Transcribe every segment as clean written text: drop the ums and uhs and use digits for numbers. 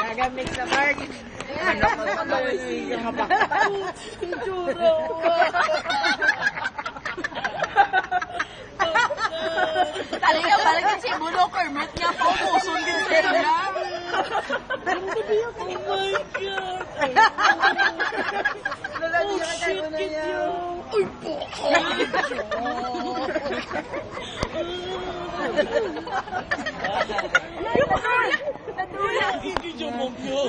Gagamit sa Mark. Talaga, parang si Bulo Kermit niya po, puson din sila na. Oh my God! Oh shit, kid yun! Uy, buko! Hindi dyan mo byo!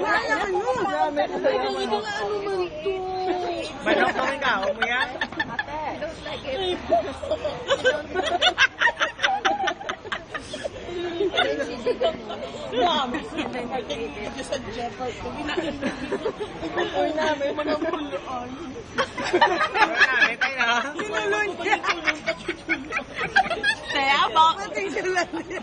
Wala ka nun! Ibang ano man to? Manok mo ka, mo yan? Ay, buko! Mami, sa Jeffers ko. Ipupur namin mga puluan. Namin tayo na. Sinulon niya! Kaya, bakit? Pati sila niya.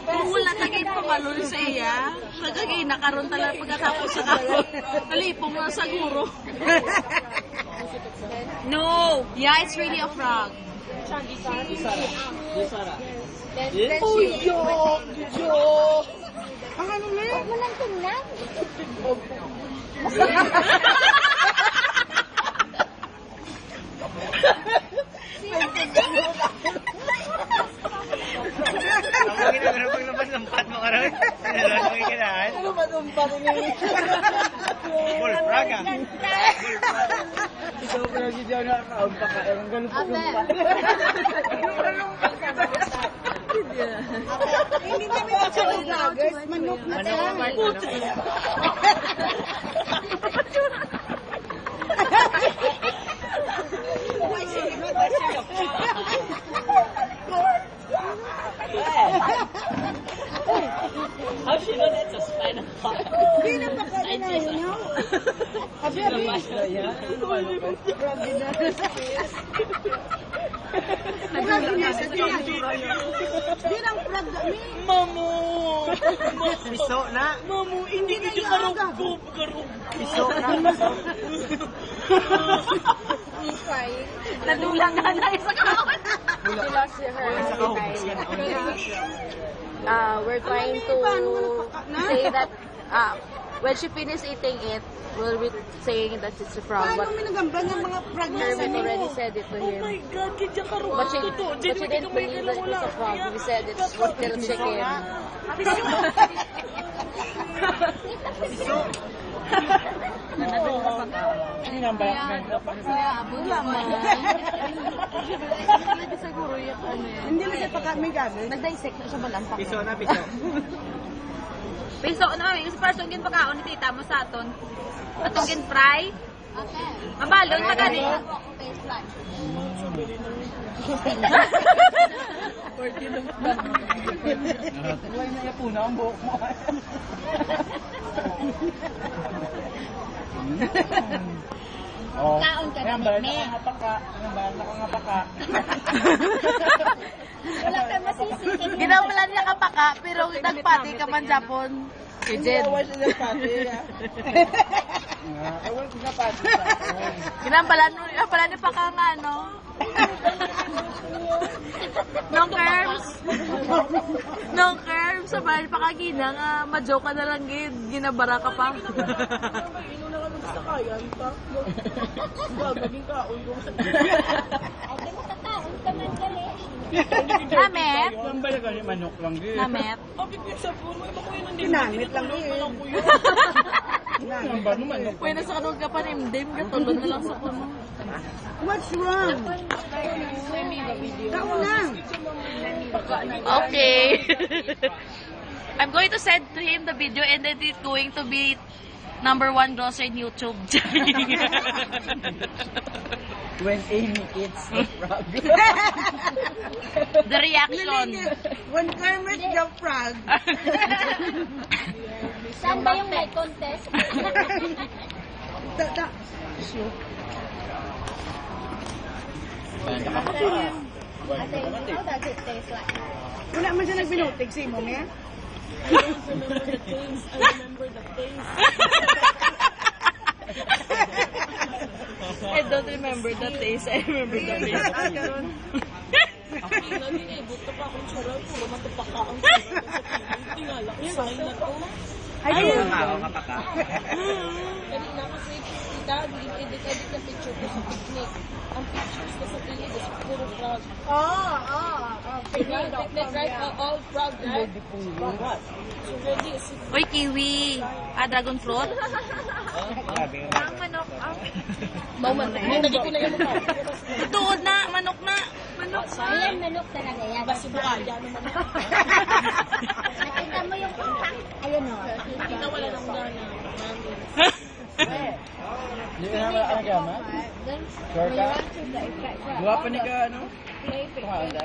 Kung wala tagay pamalul sa iya, tagay nakaroon talaga pagkatapos sa ako. Nalipong na sa guro. No! Yeah, it's really a frog. Oh, yo! Ang ano na yun? Walang tingnan. Ang ginagawa paglabas ng pat mo karoon. Sinalalang yung kinaan. Ano ba itong parinig? Bullfrog ah. Ikaw pa si John nakakaumpa ka. Ewan ganun pa lumpa. Hindi namin kasi vloggers. Manok na How she know that's a spinal cord? Hindi na pa ka na yun, no? Abi, abi. Hindi lang frog kami. Mamu! Piso na. Mamu, hindi ka karugkob. Piso na. Nadulang nga na isa kaon. We're trying to say that when she finishes eating it, we'll be saying that it's a frog. Paano But minagamba ng mga frog na Kermit already said it to Oh him. my God, kaya karugkob. But she didn't believe that it was a frog. We said it's little chicken. Hindi nang bayak na. Siguro yung ano yun. Hindi na siya pa kami gamit. Nag-dissect na siya balang Piso na, piso. Piso na, yung person gin pagkaon ni tita mo sa aton. Atong gin fry. Mabalon pa gani. Huwag na po na ang buhok mo. Kaon ka Ayan, na, bayan me. nakangapaka. Ayan, bayan nakangapaka. Wala ka masisi. Ginawalan niya kapaka, pero nagpati ka man Japon. Si Jed. Awa siya ng pati. Awan ko na pati. Ginawalan niya pa kang ano. Nong curves. Nong curves. Sabay pa kagina nga, ma-joke ka na lang ginabara ka pa. Ino na kami sa kayan pa. Gagawin kaon ko. Ay, mo kakaon ka man gali. Namet. Ang bala ka manok lang din. Namet. Abig yung sabon mo, iba ko yun ang Ginamit lang yun. Ang ba naman manok? Pwede sa kanong kapanimdim, katulad na lang sa puno. What's wrong? Kaon na. Okay. I'm going to send to him the video and then it's going to be #1 grocer in YouTube. When Amy eats the frog. The reaction. When Kermit the frog. Saan ba yung may contest? Ate, how does it taste like? Wala man siya nagbinutig si mo, niya. I remember the taste. I don't remember the taste. I remember the taste. Tingnan din eh, dito pa akong tsura. Puro matupak ka ang tsura. Tingala ko, sign na to. Ayun. Ako ka pa. Kanina kasi, tita, edit na picture ko sa picnic. Ang pictures ko sa pilig is puro frog. Picnic, right? All frog, right? So, ready is Uy, kiwi. Dragon fruit. Grabe. Ang manok. moment. Nagiging ko na yung mukha. Tuod na, manok na. Manok na. Ayan, manok talaga yan. Basi buhaya naman. Nakita mo yung utak. Ayun o. Kita wala nang gana. Hindi ka naman ang gama? Sure ka? Gawa pa ni ka, ano? Kuhaan ka?